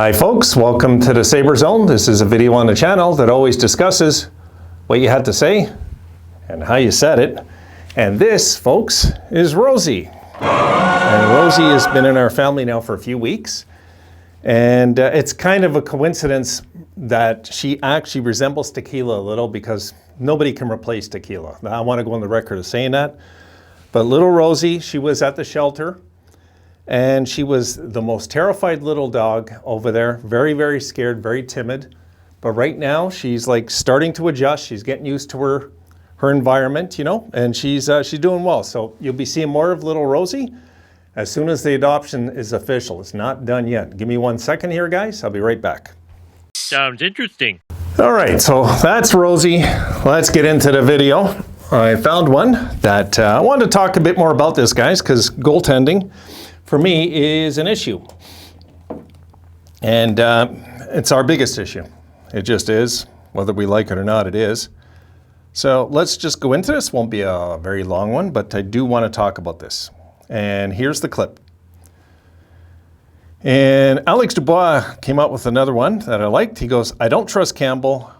Hi folks, welcome to the Sabre Zone. This is a video on the channel that always discusses what you had to say and how you said it. And this, folks, is Rosie. And Rosie has been in our family now for a few weeks. And it's kind of a coincidence that she actually resembles Tequila a little because nobody can replace Tequila. Now, I want to go on the record of saying that. But little Rosie, she was at the shelter. And she was the most terrified little dog over there. Very, very scared, very timid. But right now, she's like starting to adjust. She's getting used to her environment, you know, and she's doing well. So you'll be seeing more of little Rosie as soon as the adoption is official. It's not done yet. Give me 1 second here, guys. I'll be right back. Sounds interesting. All right, so that's Rosie. Let's get into the video. I found one that I wanted to talk a bit more about this, guys, because goaltending for me is an issue. And it's our biggest issue. It just is. Whether we like it or not, it is. So let's just go into this. Won't be a very long one, but I do want to talk about this. And here's the clip. And Alex Dubois came out with another one that I liked. He goes, "I don't trust Campbell.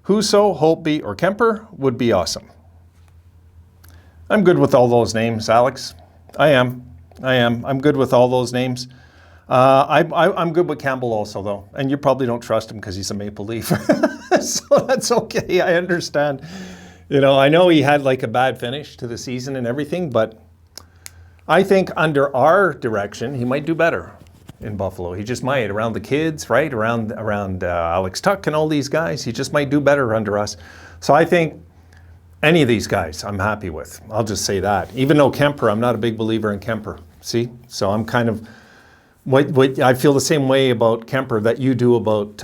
Husso, Holtby, or Kemper would be awesome." I'm good with all those names, Alex. I am. I'm good with all those names. I'm good with Campbell also, though. And you probably don't trust him because he's a Maple Leaf. So that's okay. I understand. You know, I know he had like a bad finish to the season and everything, but I think under our direction, he might do better in Buffalo. He just might, around the kids, right? Around Alex Tuck and all these guys. He just might do better under us. So I think any of these guys I'm happy with. I'll just say that. Even though Kemper, I'm not a big believer in Kemper. See? So I'm kind of, I feel the same way about Kemper that you do about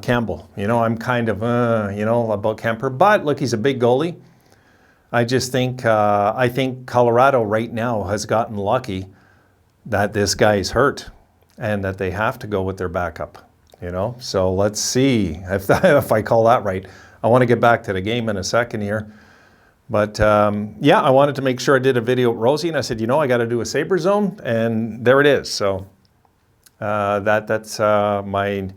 Campbell. You know, I'm kind of, you know, about Kemper. But look, he's a big goalie. I just think, I think Colorado right now has gotten lucky that this guy is hurt and that they have to go with their backup. You know, so let's see if I call that right. I want to get back to the game in a second here. But yeah, I wanted to make sure I did a video with Rosie, and I said, you know, I got to do a Sabre Zone, and there it is. So that's my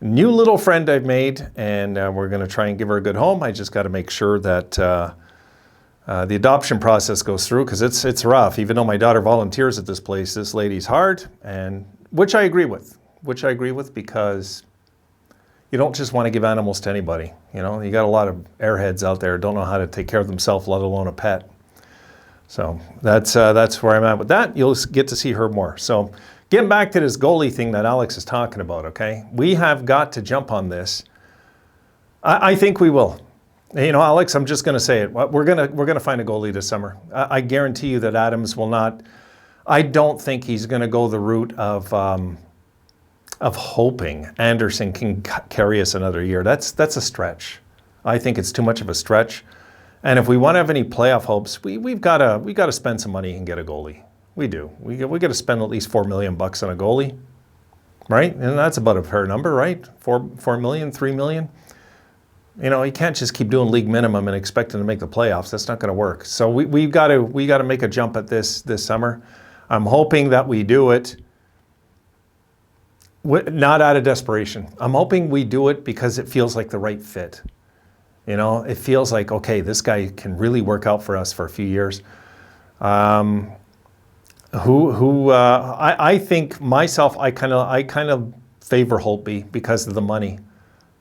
new little friend I've made, and we're going to try and give her a good home. I just got to make sure that the adoption process goes through, because it's rough. Even though my daughter volunteers at this place, this lady's hard, and which I agree with. Because you don't just want to give animals to anybody. You know, you got a lot of airheads out there who don't know how to take care of themselves, let alone a pet. So that's where I'm at with that. You'll get to see her more. So getting back to this goalie thing that Alex is talking about, okay? We have got to jump on this. I think we will. You know, Alex, I'm just going to say it. We're gonna find a goalie this summer. I guarantee you that Adams will not. I don't think he's going to go the route of hoping Anderson can carry us another year. That's a stretch. I think it's too much of a stretch. And if we want to have any playoff hopes, we've got to spend some money and get a goalie. We do. We got to spend at least $4 million on a goalie, right? And that's about a fair number, right? 4 million, 3 million. You know, you can't just keep doing league minimum and expecting to make the playoffs. That's not going to work. So we got to make a jump at this summer. I'm hoping that we do it. Not out of desperation. I'm hoping we do it because it feels like the right fit. You know, it feels like, okay, this guy can really work out for us for a few years. I think myself, I kind of favor Holtby because of the money.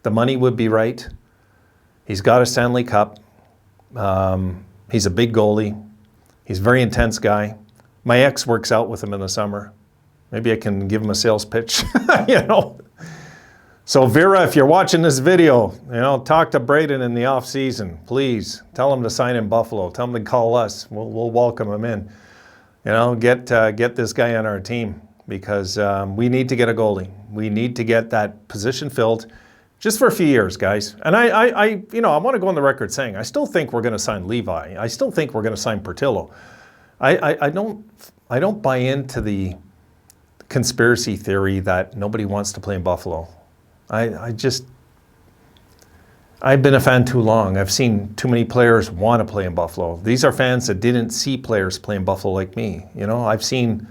The money would be right. He's got a Stanley Cup. He's a big goalie. He's a very intense guy. My ex works out with him in the summer. Maybe I can give him a sales pitch, you know. So Vera, if you're watching this video, you know, talk to Braden in the off season, please. Tell him to sign in Buffalo. Tell him to call us. We'll welcome him in. You know, get this guy on our team because we need to get a goalie. We need to get that position filled just for a few years, guys. And I you know, I want to go on the record saying I still think we're going to sign Levi. I still think we're going to sign Portillo. I don't buy into the conspiracy theory that nobody wants to play in Buffalo. I've been a fan too long. I've seen too many players want to play in Buffalo. These are fans that didn't see players play in Buffalo like me. You know, I've seen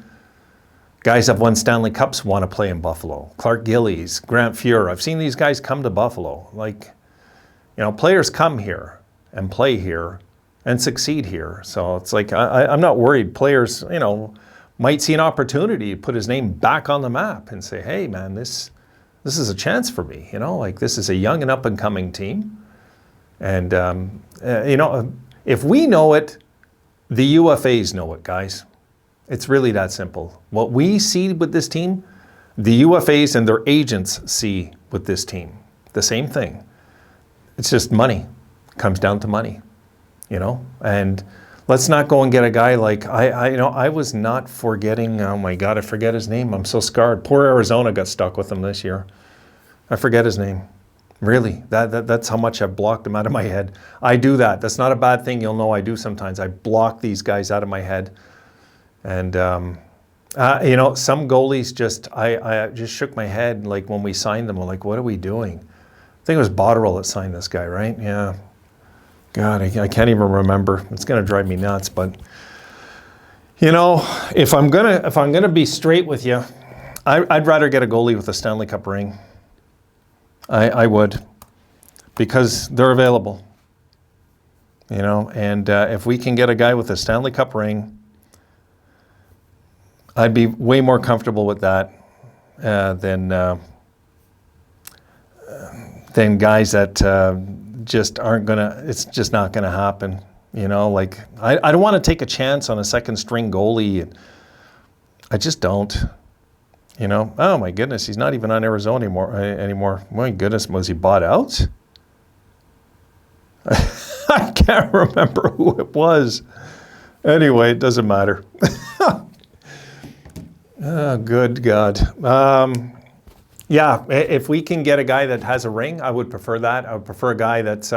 Guys that won Stanley Cups want to play in Buffalo. Clark Gillies, Grant Fuhr. I've seen these guys come to Buffalo. Like, you know, players come here and play here and succeed here. So it's like, I'm not worried. Players, you know, might see an opportunity to put his name back on the map and say, hey, man, this is a chance for me. You know, like this is a young and up and coming team. And, you know, if we know it, the UFAs know it, guys. It's really that simple. What we see with this team, the UFAs and their agents see with this team. The same thing. It's just money. It comes down to money, you know? And let's not go and get a guy like, you know, I was not forgetting, oh my God, I forget his name. I'm so scarred. Poor Arizona got stuck with him this year. I forget his name. Really, that's how much I've blocked him out of my head. I do that. That's not a bad thing. You'll know I do sometimes. I block these guys out of my head. And, you know, some goalies just, I just shook my head like when we signed them. I'm like, what are we doing? I think it was Botterill that signed this guy, right? Yeah. God, I can't even remember. It's going to drive me nuts. But, you know, if I'm gonna be straight with you, I'd rather get a goalie with a Stanley Cup ring. I would, because they're available, you know, and if we can get a guy with a Stanley Cup ring, I'd be way more comfortable with that than guys that just aren't gonna, it's just not gonna happen, you know, like I don't want to take a chance on a second string goalie. I just don't. You know, oh my goodness, he's not even on Arizona anymore. My goodness, was he bought out? I can't remember who it was. Anyway, it doesn't matter. Oh, good God. Yeah, if we can get a guy that has a ring, I would prefer that. I would prefer a guy that's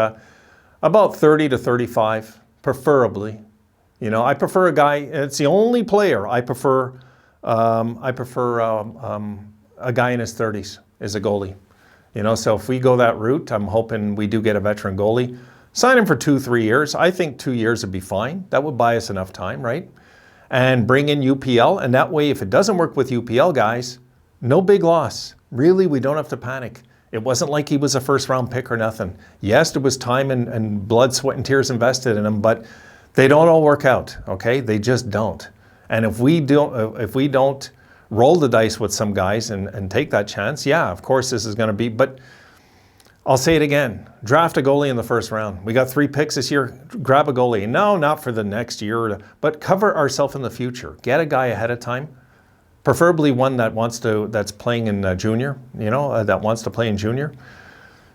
about 30 to 35, preferably. You know, I prefer a guy, it's the only player I prefer. A guy in his 30s is a goalie. You know, so if we go that route, I'm hoping we do get a veteran goalie. Sign him for 2-3 years. I think 2 years would be fine. That would buy us enough time, right? And bring in UPL. And that way, if it doesn't work with UPL guys, no big loss. Really, we don't have to panic. It wasn't like he was a first-round pick or nothing. Yes, there was time and blood, sweat, and tears invested in him, but they don't all work out, okay? They just don't. And if we don't roll the dice with some guys and take that chance, yeah, of course this is going to be, but I'll say it again, draft a goalie in the first round. We got 3 picks this year, grab a goalie. No, not for the next year, but cover ourselves in the future. Get a guy ahead of time, preferably one that's playing in junior, you know, that wants to play in junior,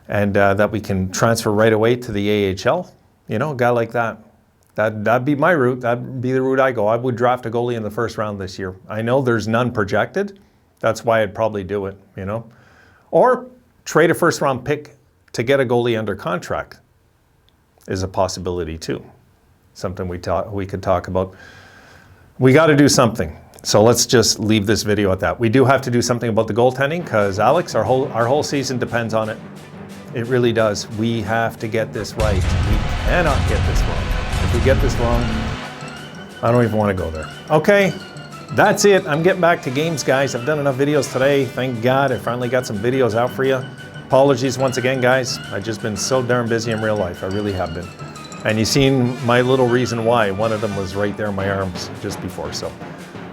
and that we can transfer right away to the AHL, you know, a guy like that. That'd be my route. That'd be the route I go. I would draft a goalie in the first round this year. I know there's none projected. That's why I'd probably do it, you know. Or trade a first round pick to get a goalie under contract is a possibility too. Something we could talk about. We got to do something. So let's just leave this video at that. We do have to do something about the goaltending because, Alex, our whole season depends on it. It really does. We have to get this right. We cannot get this wrong. If we get this wrong, I don't even want to go there. Okay, that's it. I'm getting back to games, guys. I've done enough videos today. Thank God I finally got some videos out for you. Apologies once again, guys. I've just been so darn busy in real life. I really have been. And you've seen my little reason why. One of them was right there in my arms just before. So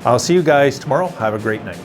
I'll see you guys tomorrow. Have a great night.